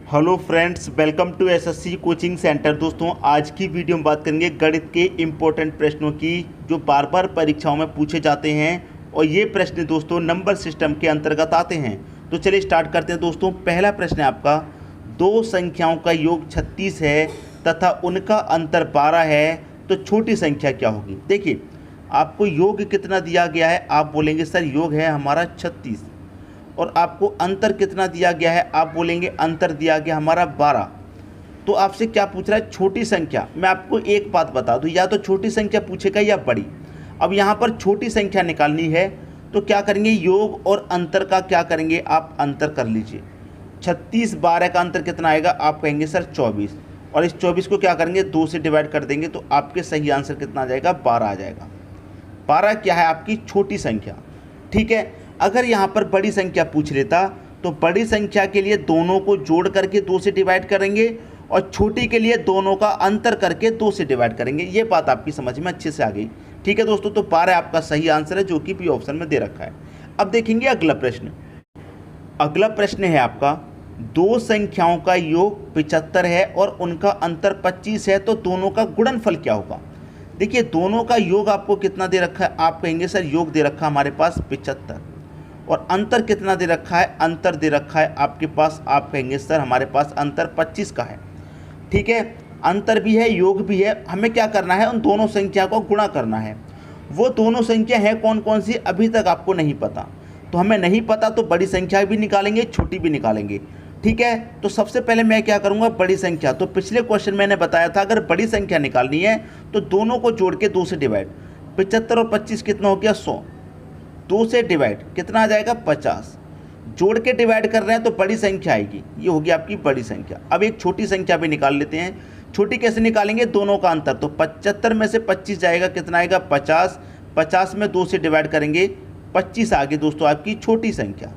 Hello friends, welcome to SSC coaching centre. दोस्तों, आज की वीडियो में बात करेंगे गणित के इम्पोर्टेंट प्रश्नों की जो बार बार परीक्षाओं में पूछे जाते हैं और ये प्रश्न दोस्तों नंबर सिस्टम के अंतर्गत आते हैं। तो चलिए स्टार्ट करते हैं दोस्तों। पहला प्रश्न है आपका, दो संख्याओं का योग 36 है तथा उनका अंतर 12 है, तो छोटी संख्या क्या होगी। देखिए, आपको योग कितना दिया गया है, आप बोलेंगे सर योग है हमारा 36 और आपको अंतर कितना दिया गया है, आप बोलेंगे अंतर दिया गया हमारा 12। तो आपसे क्या पूछ रहा है, छोटी संख्या। मैं आपको एक बात बता दूं, या तो छोटी संख्या पूछेगा या बड़ी। अब यहाँ पर छोटी संख्या निकालनी है तो क्या करेंगे, योग और अंतर का क्या करेंगे, आप अंतर कर लीजिए। 36 12 का अंतर कितना आएगा, आप कहेंगे सर 24, और इस 24 को क्या करेंगे 2 से डिवाइड कर देंगे तो आपके सही आंसर कितना आ जाएगा, 12 आ जाएगा। 12 क्या है, आपकी छोटी संख्या। ठीक है, अगर यहाँ पर बड़ी संख्या पूछ लेता तो बड़ी संख्या के लिए दोनों को जोड़ करके 2 से डिवाइड करेंगे और छोटी के लिए दोनों का अंतर करके 2 से डिवाइड करेंगे। ये बात आपकी समझ में अच्छे से आ गई। ठीक है दोस्तों, तो 12 आपका सही आंसर है जो कि बी ऑप्शन में दे रखा है। अब देखेंगे अगला प्रश्न। अगला प्रश्न है आपका, दो संख्याओं का योग 75 है और उनका अंतर 25 है, तो दोनों का गुणनफल क्या होगा। देखिए, दोनों का योग आपको कितना दे रखा है, आप कहेंगे सर योग दे रखा है हमारे पास 75 और अंतर कितना दे रखा है, अंतर दे रखा है आपके पास, आप कहेंगे सर हमारे पास अंतर 25 का है। ठीक है, अंतर भी है योग भी है, हमें क्या करना है, उन दोनों संख्या को गुणा करना है। वो दोनों संख्या है कौन कौन सी, अभी तक आपको नहीं पता। तो हमें नहीं पता तो बड़ी संख्या भी निकालेंगे, छोटी भी निकालेंगे। ठीक है, तो सबसे पहले मैं क्या करूँगा, बड़ी संख्या। तो पिछले क्वेश्चन मैंने बताया था अगर बड़ी संख्या निकालनी है तो दोनों को जोड़ के 2 से डिवाइड। 75 और 25 कितना हो गया, 100। 2 से डिवाइड कितना आ जाएगा, 50। जोड़ के डिवाइड कर रहे हैं तो बड़ी संख्या आएगी, ये होगी आपकी बड़ी संख्या। अब एक छोटी संख्या भी निकाल लेते हैं। छोटी कैसे निकालेंगे, दोनों का अंतर। तो 75 में से 25 जाएगा, कितना आएगा 50। 50 में 2 से डिवाइड करेंगे, 25 आ गई दोस्तों आपकी छोटी संख्या।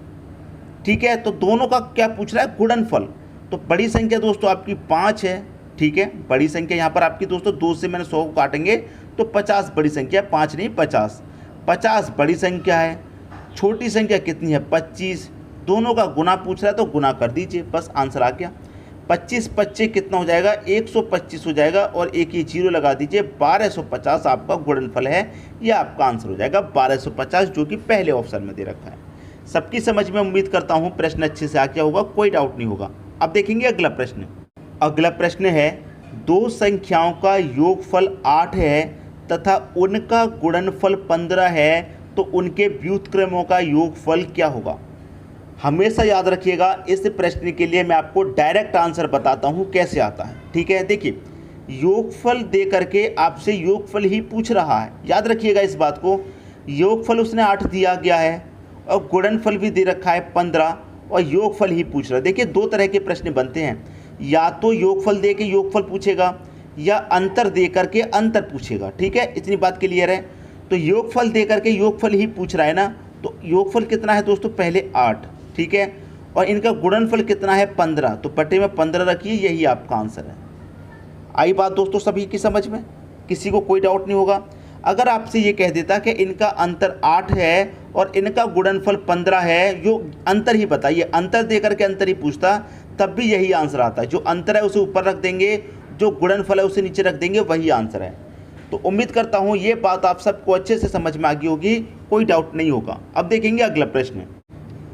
ठीक है, तो दोनों का क्या पूछ रहा है, गुणनफल। तो बड़ी संख्या दोस्तों आपकी 5 है। ठीक है, बड़ी संख्या यहाँ पर आपकी दोस्तों 2 से मैंने 100 को काटेंगे तो 50 बड़ी संख्या, 5 नहीं 50। 50 बड़ी संख्या है, छोटी संख्या कितनी है 25। दोनों का गुना पूछ रहा है तो गुना कर दीजिए, बस आंसर आ गया। 25 25 कितना हो जाएगा, 125 हो जाएगा और एक ही जीरो लगा दीजिए। 1250 आपका गुणनफल है, यह आपका आंसर हो जाएगा 1250, जो कि पहले ऑप्शन में दे रखा है। सबकी समझ में उम्मीद करता हूँ प्रश्न अच्छे से आ गया होगा, कोई डाउट नहीं होगा। अब देखेंगे अगला प्रश्न। अगला प्रश्न है, दो संख्याओं का योगफल 8 है तथा उनका गुणनफल 15 है, तो उनके व्युत्क्रमों का योगफल क्या होगा। हमेशा याद रखिएगा, इस प्रश्न के लिए मैं आपको डायरेक्ट आंसर बताता हूँ कैसे आता है। ठीक है, देखिए, योगफल दे करके आपसे योगफल ही पूछ रहा है, याद रखिएगा इस बात को। योगफल उसने 8 दिया गया है और गुणनफल भी दे रखा है 15 और योगफल ही पूछ रहा है। देखिए, दो तरह के प्रश्न बनते हैं, या तो योगफल दे के योगफल पूछेगा या अंतर दे करके अंतर पूछेगा। ठीक है, इतनी बात क्लियर है। तो योगफल दे करके योगफल ही पूछ रहा है ना, तो योगफल कितना है दोस्तों, पहले 8। ठीक है, और इनका गुणनफल कितना है 15, तो बटे में 15 रखिए, यही आपका आंसर है। आई बात दोस्तों सभी की समझ में, किसी को कोई डाउट नहीं होगा। अगर आपसे ये कह देता कि इनका अंतर 8 है और इनका गुणनफल 15 है, जो अंतर ही बताइए, अंतर दे करके अंतर ही पूछता, तब भी यही आंसर आता है। जो अंतर है उसे ऊपर रख देंगे, जो गुणनफल है उसे नीचे रख देंगे, वही आंसर है। तो उम्मीद करता हूँ ये बात आप सबको अच्छे से समझ में आ गई होगी, कोई डाउट नहीं होगा। अब देखेंगे अगला प्रश्न।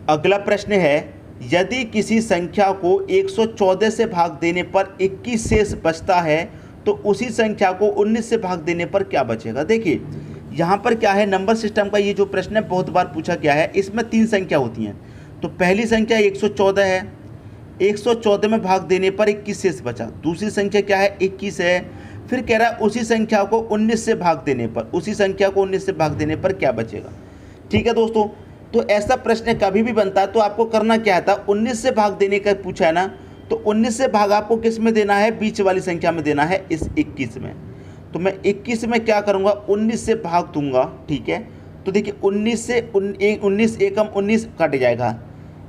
अगला प्रश्न है, यदि किसी संख्या को 114 से भाग देने पर 21 शेष बचता है, तो उसी संख्या को 19 से भाग देने पर क्या बचेगा। देखिए, यहाँ पर क्या है, नंबर सिस्टम का ये जो प्रश्न है बहुत बार पूछा गया है। इसमें 3 संख्या होती हैं। तो पहली संख्या 114 है, 114 में भाग देने पर 21 शेष बचा। दूसरी संख्या क्या है, 21 है। फिर कह रहा है उसी संख्या को 19 से भाग देने पर, उसी संख्या को 19 से भाग देने पर क्या बचेगा। ठीक है दोस्तों, तो ऐसा प्रश्न कभी भी बनता है तो आपको करना क्या था, 19 से भाग देने का पूछा है ना, तो 19 से भाग आपको किस में देना है, बीच वाली संख्या में देना है, इस 21 में। तो मैं 21 में क्या करूँगा, 19 से भाग दूंगा। ठीक है, तो देखिए 19 से 19 एकम 19 कट जाएगा,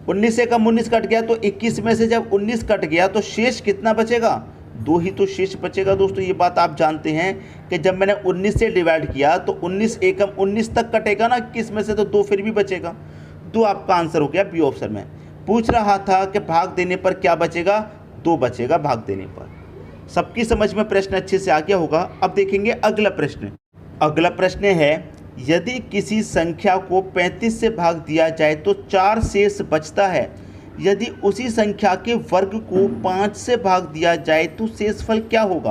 19 एकम 19 कट गया, तो 21 में से जब 19 कट गया तो शेष कितना बचेगा, 2 ही तो शेष बचेगा। दोस्तों, ये बात आप जानते हैं कि जब मैंने 19 से डिवाइड किया तो 19 एकम 19 तक कटेगा ना 21 में से, तो 2 फिर भी बचेगा। 2 आपका आंसर हो गया बी ऑप्शन में। पूछ रहा था कि भाग देने पर क्या बचेगा, 2 बचेगा भाग देने पर। सबकी समझ में प्रश्न अच्छे से आ गया होगा। अब देखेंगे अगला प्रश्न। अगला प्रश्न है, यदि किसी संख्या को 35 से भाग दिया जाए तो 4 शेष बचता है। यदि उसी संख्या के वर्ग को 5 से भाग दिया जाए तो शेषफल क्या होगा।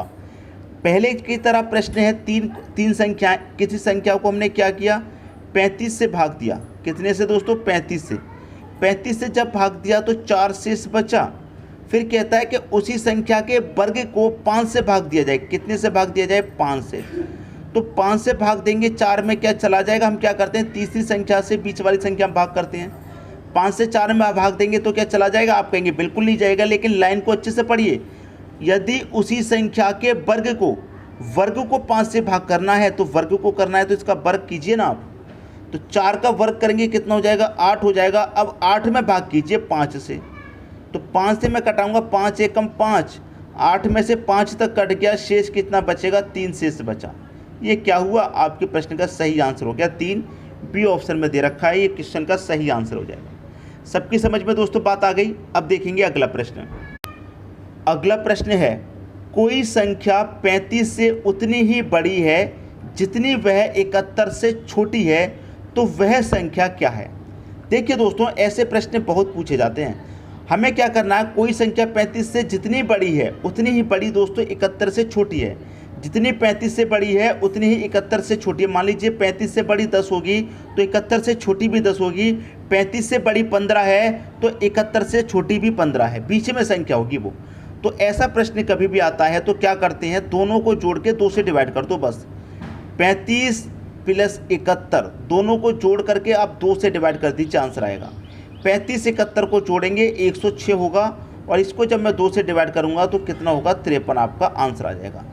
पहले की तरह प्रश्न है, तीन संख्याएं, किसी संख्या को हमने क्या किया, 35 से भाग दिया। कितने से दोस्तों, 35 से। 35 से जब भाग दिया तो 4 शेष बचा। फिर कहता है कि उसी संख्या के वर्ग को 5 से भाग दिया जाए। कितने से भाग दिया जाए, 5 से। तो 5 से भाग देंगे, 4 में क्या चला जाएगा, हम क्या करते हैं, तीसरी संख्या से बीच वाली संख्या में भाग करते हैं। 5 से 4 में भाग देंगे तो क्या चला जाएगा, आप कहेंगे बिल्कुल नहीं जाएगा। लेकिन लाइन को अच्छे से पढ़िए, यदि उसी संख्या के वर्ग को 5 से भाग करना है तो वर्ग को करना है तो इसका वर्ग कीजिए ना आप। तो 4 का वर्ग करेंगे, कितना हो जाएगा, 8 हो जाएगा। अब 8 में भाग कीजिए 5 से, तो 5 से मैं कटाऊंगा, 5 एकम 5, 8 में से 5 तक कट गया, शेष कितना बचेगा, 3 शेष बचा। ये क्या हुआ, आपके प्रश्न का सही आंसर हो गया। 3 बी ऑप्शन में दे रखा है, ये क्वेश्चन का सही आंसर हो जाएगा। सबकी समझ में दोस्तों बात आ गई। अब देखेंगे अगला प्रश्न। अगला प्रश्न है, कोई संख्या 35 से उतनी ही बड़ी है जितनी वह 71 से छोटी है, तो वह संख्या क्या है। देखिए दोस्तों, ऐसे प्रश्न बहुत पूछे जाते हैं। हमें क्या करना है, कोई संख्या 35 से जितनी बड़ी है उतनी ही बड़ी दोस्तों 71 से छोटी है। जितनी 35 से बड़ी है उतनी ही 71 से छोटी है। मान लीजिए 35 से बड़ी 10 होगी तो 71 से छोटी भी 10 होगी। 35 से बड़ी 15 है तो 71 से छोटी भी 15 है, बीच में संख्या होगी वो। तो ऐसा प्रश्न कभी भी आता है तो क्या करते हैं, दोनों को जोड़ के 2 से डिवाइड कर दो बस। 35 प्लस 71 दोनों को जोड़ करके आप 2 से डिवाइड कर दीजिए, आंसर आएगा। 35 71 को जोड़ेंगे 106 होगा, और इसको जब मैं 2 से डिवाइड करूंगा तो कितना होगा, 53 आपका आंसर आ जाएगा।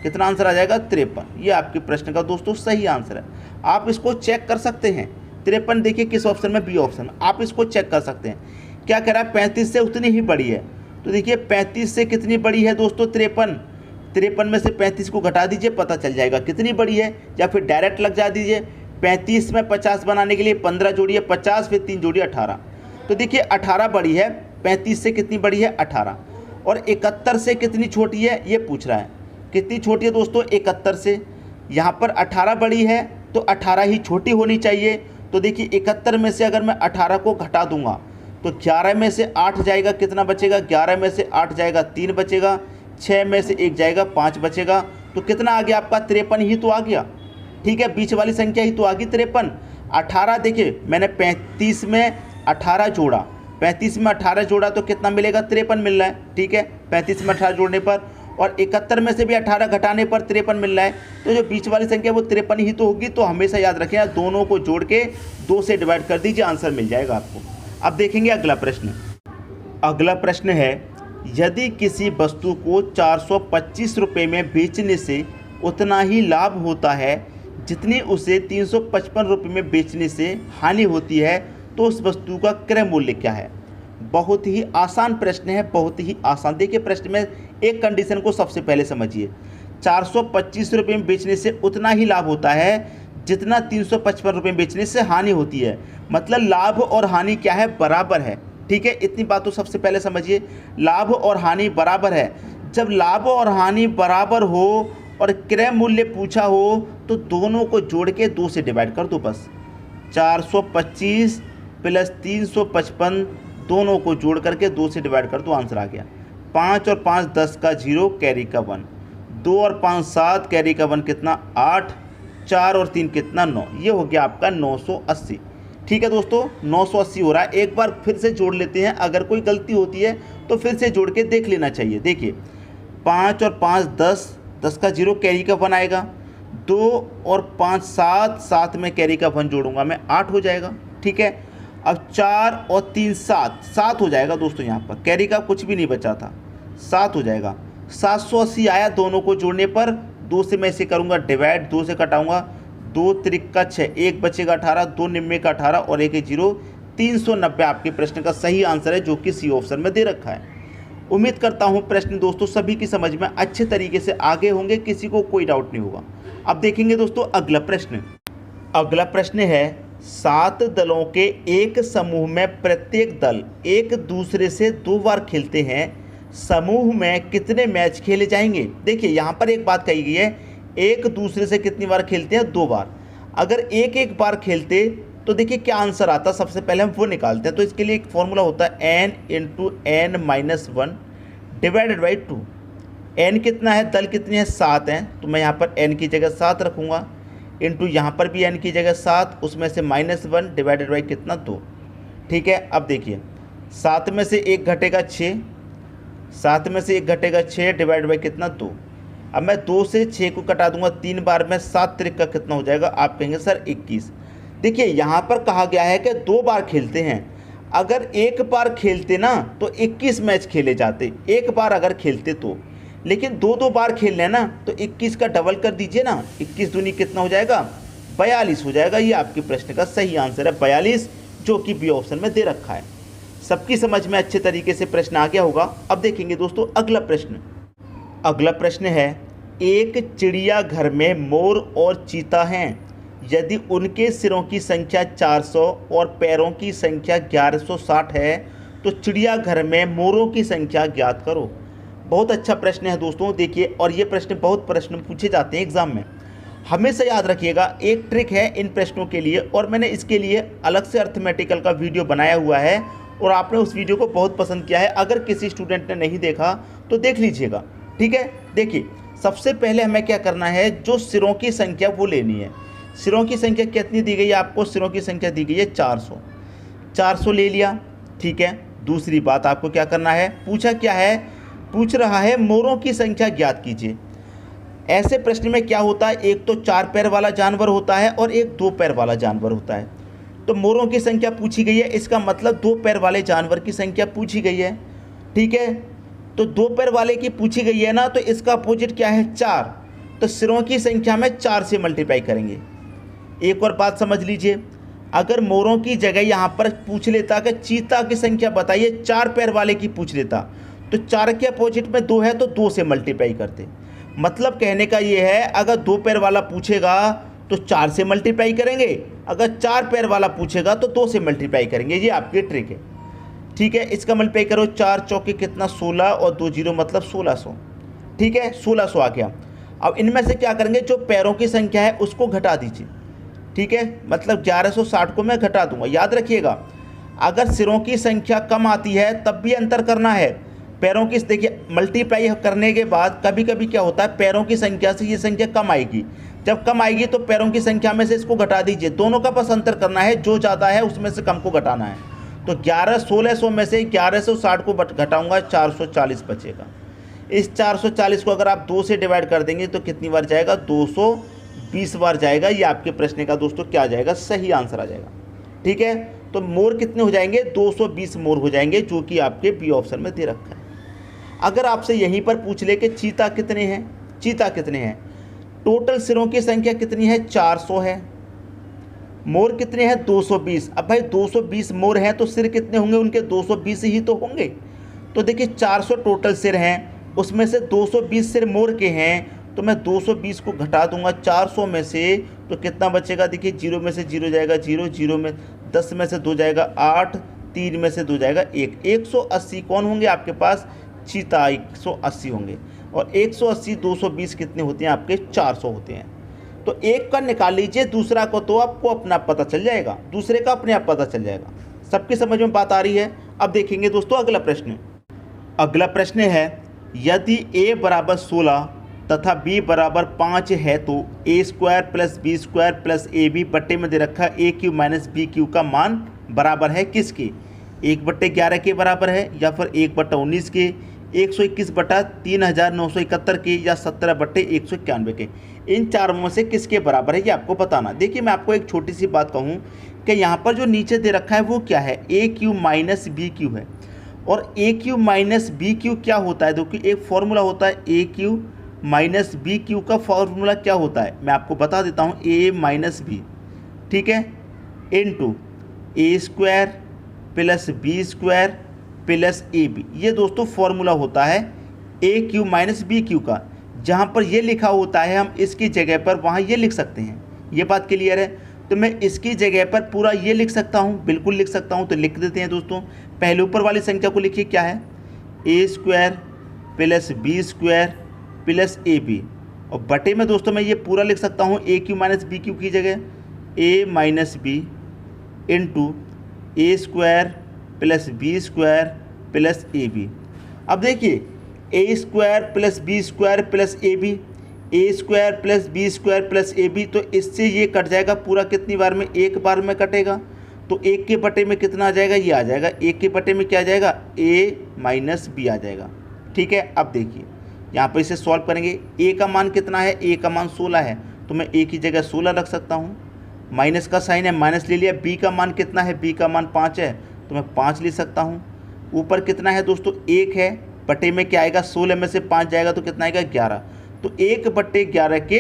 कितना आंसर आ जाएगा, 53। ये आपके प्रश्न का दोस्तों सही आंसर है। आप इसको चेक कर सकते हैं। 53 देखिए किस ऑप्शन में, बी ऑप्शन में। आप इसको चेक कर सकते हैं। क्या कह रहा है, 35 से उतनी ही बड़ी है। तो देखिए 35 से कितनी बड़ी है दोस्तों, 53। 53 में से 35 को घटा दीजिए, पता चल जाएगा कितनी बड़ी है। या फिर डायरेक्ट लग जा दीजिए। 35 में 50 बनाने के लिए 15 जोड़िए 50, फिर 3 जोड़िए 18। तो देखिए 18 बड़ी है, 35 से कितनी बड़ी है, 18। और 71 से कितनी छोटी है, ये पूछ रहा है। कितनी छोटी है दोस्तों, 71 से। यहाँ पर 18 बड़ी है तो 18 ही छोटी होनी चाहिए। तो देखिए 71 में से अगर मैं 18 को घटा दूंगा तो 11 में से 8 जाएगा, कितना बचेगा, 11 में से 8 जाएगा 3 बचेगा, 6 में से 1 जाएगा 5 बचेगा। तो कितना आ गया आपका, 53 ही तो आ गया। ठीक है, बीच वाली संख्या ही तो आ गई 53। 18 देखिए मैंने 35 में 18 जोड़ा, 35 में 18 जोड़ा तो कितना मिलेगा, 53 मिल रहा है। ठीक है, 35 में 18 जोड़ने पर, और 71 में से भी 18 घटाने पर 53 मिल रहा है। तो जो बीच वाली संख्या वो 53 ही तो होगी। तो हमेशा याद रखें, दोनों को जोड़ के 2 से डिवाइड कर दीजिए, आंसर मिल जाएगा आपको। अब देखेंगे अगला प्रश्न। अगला प्रश्न है, यदि किसी वस्तु को 425 रुपये में बेचने से उतना ही लाभ होता है जितनी उसे 355 रुपये में बेचने से हानि होती है, तो उस वस्तु का क्रय मूल्य क्या है। बहुत ही आसान प्रश्न है, बहुत ही आसान। देखिए प्रश्न में एक कंडीशन को सबसे पहले समझिए। 425 रुपये में बेचने से उतना ही लाभ होता है जितना 355 रुपये में बेचने से हानि होती है। मतलब लाभ और हानि क्या है, बराबर है। ठीक है, इतनी बात तो सबसे पहले समझिए। लाभ और हानि बराबर है। जब लाभ और हानि बराबर हो और क्रय मूल्य पूछा हो तो दोनों को जोड़ के 2 से डिवाइड कर दो बस। 425 प्लस 355 दोनों को जोड़ करके 2 से डिवाइड कर दो, आंसर आ गया। 5 और 5 10 का 0, कैरी का 1। 2 और 5 7, कैरी का 1 कितना, 8। 4 और 3 कितना, 9। ये हो गया आपका 980। ठीक है दोस्तों, 980 हो रहा है। एक बार फिर से जोड़ लेते हैं, अगर कोई गलती होती है तो फिर से जोड़ के देख लेना चाहिए। देखिए 5 और 5 10, 10 का 0, कैरी का 1 आएगा। 2 और 5 7, 7 में कैरी का 1 जोड़ूंगा मैं, 8 हो जाएगा। ठीक है, अब 4 और 3 7, 7 हो जाएगा दोस्तों। यहाँ पर कैरी का कुछ भी नहीं बचा था, 7 हो जाएगा। 780 आया दोनों को जोड़ने पर। 2 से मैं इसे करूँगा डिवाइड, 2 से कटाऊँगा, 2 त्रिक का 6, 1 बचेगा 18, 2 निम्मे का 18 और 1 0, 390 आपके प्रश्न का सही आंसर है, जो कि सी ऑप्शन में दे रखा है। उम्मीद करता हूँ प्रश्न दोस्तों सभी की समझ में अच्छे तरीके से आगे होंगे, किसी को कोई डाउट नहीं होगा। अब देखेंगे दोस्तों अगला प्रश्न। अगला प्रश्न है, 7 दलों के एक समूह में प्रत्येक दल एक दूसरे से 2 बार खेलते हैं, समूह में कितने मैच खेले जाएंगे। देखिए यहाँ पर एक बात कही गई है, एक दूसरे से कितनी बार खेलते हैं, 2 बार। अगर एक एक बार खेलते तो देखिए क्या आंसर आता, सबसे पहले हम वो निकालते हैं। तो इसके लिए एक फॉर्मूला होता है n into n minus 1 divided by 2। n कितना है, दल कितने हैं, 7 हैं, तो मैं यहाँ पर n की जगह 7 रखूँगा, इंटू यहाँ पर भी n की जगह 7, उसमें से -1 डिवाइडेड बाई कितना, 2। ठीक है, अब देखिए 7 में से 1 घटेगा 6, 7 में से 1 घटेगा 6 डिवाइड बाई कितना, 2। अब मैं 2 से 6 को कटा दूंगा 3 बार में, 7 त्रिक का कितना हो जाएगा, आप कहेंगे सर 21। देखिए यहाँ पर कहा गया है कि 2 बार खेलते हैं, अगर एक बार खेलते ना तो 21 मैच खेले जाते, एक बार अगर खेलते तो, लेकिन 2 बार खेल लें ना तो 21 का डबल कर दीजिए ना, 21 दूनी कितना हो जाएगा, 42 हो जाएगा। ये आपके प्रश्न का सही आंसर है 42, जो कि बी ऑप्शन में दे रखा है। सबकी समझ में अच्छे तरीके से प्रश्न आ गया होगा। अब देखेंगे दोस्तों अगला प्रश्न। अगला प्रश्न है, एक चिड़ियाघर में मोर और चीता हैं, यदि उनके सिरों की संख्या 400 और पैरों की संख्या 1160 है तो चिड़ियाघर में मोरों की संख्या ज्ञात करो। बहुत अच्छा प्रश्न है दोस्तों, देखिए, और ये प्रश्न बहुत प्रश्न पूछे जाते हैं एग्जाम में, हमेशा याद रखिएगा। एक ट्रिक है इन प्रश्नों के लिए, और मैंने इसके लिए अलग से अर्थमेटिकल का वीडियो बनाया हुआ है और आपने उस वीडियो को बहुत पसंद किया है। अगर किसी स्टूडेंट ने नहीं देखा तो देख लीजिएगा, ठीक है। देखिए सबसे पहले हमें क्या करना है, जो सिरों की संख्या वो लेनी है। सिरों की संख्या कितनी दी गई है आपको, सिरों की संख्या दी गई है 400, 400 ले लिया, ठीक है। दूसरी बात आपको क्या करना है, पूछा क्या है, पूछ रहा है मोरों की संख्या ज्ञात कीजिए। ऐसे प्रश्न में क्या होता है, एक तो 4 पैर वाला जानवर होता है और एक 2 पैर वाला जानवर होता है। तो मोरों की संख्या पूछी गई है, इसका मतलब 2 पैर वाले जानवर की संख्या पूछी गई है, ठीक है। तो 2 पैर वाले की पूछी गई है ना, तो इसका अपोजिट क्या है, 4। तो सिरों की संख्या में 4 से मल्टीप्लाई करेंगे। एक और बात समझ लीजिए, अगर मोरों की जगह यहाँ पर पूछ लेता कि चीता की संख्या बताइए, 4 पैर वाले की पूछ लेता, तो 4 के अपोजिट में 2 है तो 2 से मल्टीप्लाई करते। मतलब कहने का ये है, अगर 2 पैर वाला पूछेगा तो 4 से मल्टीप्लाई करेंगे, अगर 4 पैर वाला पूछेगा तो 2 से मल्टीप्लाई करेंगे। ये आपकी ट्रिक है, ठीक है। इसका मल्टीप्लाई करो, 4 चौके कितना 16 और 2 जीरो मतलब 1600, ठीक है, 1600 आ गया। अब इनमें से क्या करेंगे, जो पैरों की संख्या है उसको घटा दीजिए, ठीक है, मतलब 1160 को मैं घटा दूंगा। याद रखिएगा, अगर सिरों की संख्या कम आती है तब भी अंतर करना है। पैरों की देखिए मल्टीप्लाई करने के बाद कभी कभी क्या होता है, पैरों की संख्या से ये संख्या कम आएगी, जब कम आएगी तो पैरों की संख्या में से इसको घटा दीजिए, दोनों का बस अंतर करना है, जो ज़्यादा है उसमें से कम को घटाना है। तो 1600 में से 1160 को घटाऊंगा, 440 बचेगा। इस 440 को अगर आप 2 से डिवाइड कर देंगे तो कितनी बार जाएगा, 220 बार जाएगा। ये आपके प्रश्न का दोस्तों क्या आ जाएगा, सही आंसर आ जाएगा, ठीक है। तो मोर कितने हो जाएंगे, 220 मोर हो जाएंगे, जो कि आपके बी ऑप्शन में दे रखा है। अगर आपसे यहीं पर पूछ ले कि चीता कितने हैं, चीता कितने हैं, टोटल सिरों की संख्या कितनी है, 400 है, मोर कितने हैं, 220। अब भाई 220 मोर हैं तो सिर कितने होंगे उनके, 220 ही तो होंगे। तो देखिए 400 टोटल सिर हैं, उसमें से 220 सिर मोर के हैं, तो मैं 220 को घटा दूंगा 400 में से, तो कितना बचेगा, देखिए 0 में से 0 जाएगा 0, 0 में 10 में से 2 जाएगा 8, 3 में से 2 जाएगा 1, 180 कौन होंगे आपके पास, चीता 180 होंगे। और 180 220 कितने होते हैं आपके, 400 होते हैं। तो एक का निकाल लीजिए, दूसरा को तो आपको अपना पता चल जाएगा, दूसरे का अपने आप पता चल जाएगा। सबकी समझ में बात आ रही है। अब देखेंगे दोस्तों अगला प्रश्न। अगला प्रश्न है, यदि a बराबर 16 तथा b बराबर 5 है तो a² plus b² plus ab बट्टे में दे रखा a³ माइनस b³ का मान बराबर है किसके, 1/11 के बराबर है, या फिर 1/19 के, 121/3971 के, या 17/191 के। इन चारों में से किसके बराबर है ये आपको बताना। देखिए मैं आपको एक छोटी सी बात कहूँ कि यहाँ पर जो नीचे दे रखा है वो क्या है, a³ माइनस b³ है। और a³ माइनस b³ क्या होता है, देखिए एक फॉर्मूला होता है a³ माइनस b³ का फॉर्मूला क्या होता है, मैं आपको बता देता हूँ, a माइनस b, ठीक है, into a² plus b² plus ab। ये दोस्तों फॉर्मूला होता है a³ माइनस b³ का। जहाँ पर ये लिखा होता है हम इसकी जगह पर वहाँ ये लिख सकते हैं। ये बात क्लियर है। तो मैं इसकी जगह पर पूरा ये लिख सकता हूँ, बिल्कुल लिख सकता हूँ। तो लिख देते हैं दोस्तों। पहले ऊपर वाली संख्या को लिखिए, क्या है, A square plus B square plus A B, और बटे में दोस्तों मैं ये पूरा लिख सकता हूँ A Q minus B Q की जगह A minus B into A square plus B square plus A B. अब देखिए A square plus B square plus A B, A square plus B square plus A B, तो इससे ये cut जाएगा पूरा कितनी बार में, एक बार में कटेगा। तो एक के बटे में कितना आ जाएगा, ये आ जाएगा, एक के बटे में क्या आ जाएगा, ए माइनस बी आ जाएगा। ठीक है, अब देखिए यहाँ पर इसे सॉल्व करेंगे। ए का मान कितना है, ए का मान 16 है, तो मैं ए की जगह 16 रख सकता हूँ। माइनस का साइन है, माइनस ले लिया। बी का मान कितना है, बी का मान 5 है, तो मैं 5 ले सकता हूँ। ऊपर कितना है दोस्तों, 1 है, बटे में क्या आएगा, 16 में से 5 जाएगा तो कितना आएगा, 11। तो 1/11 के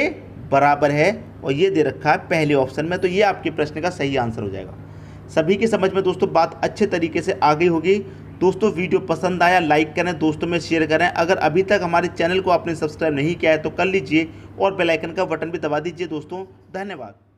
बराबर है, और ये दे रखा है पहले ऑप्शन में। तो ये आपके प्रश्न का सही आंसर हो जाएगा। सभी की समझ में दोस्तों बात अच्छे तरीके से आ गई होगी। दोस्तों वीडियो पसंद आया लाइक करें, दोस्तों में शेयर करें। अगर अभी तक हमारे चैनल को आपने सब्सक्राइब नहीं किया है तो कर लीजिए, और बेल आइकन का बटन भी दबा दीजिए दोस्तों। धन्यवाद।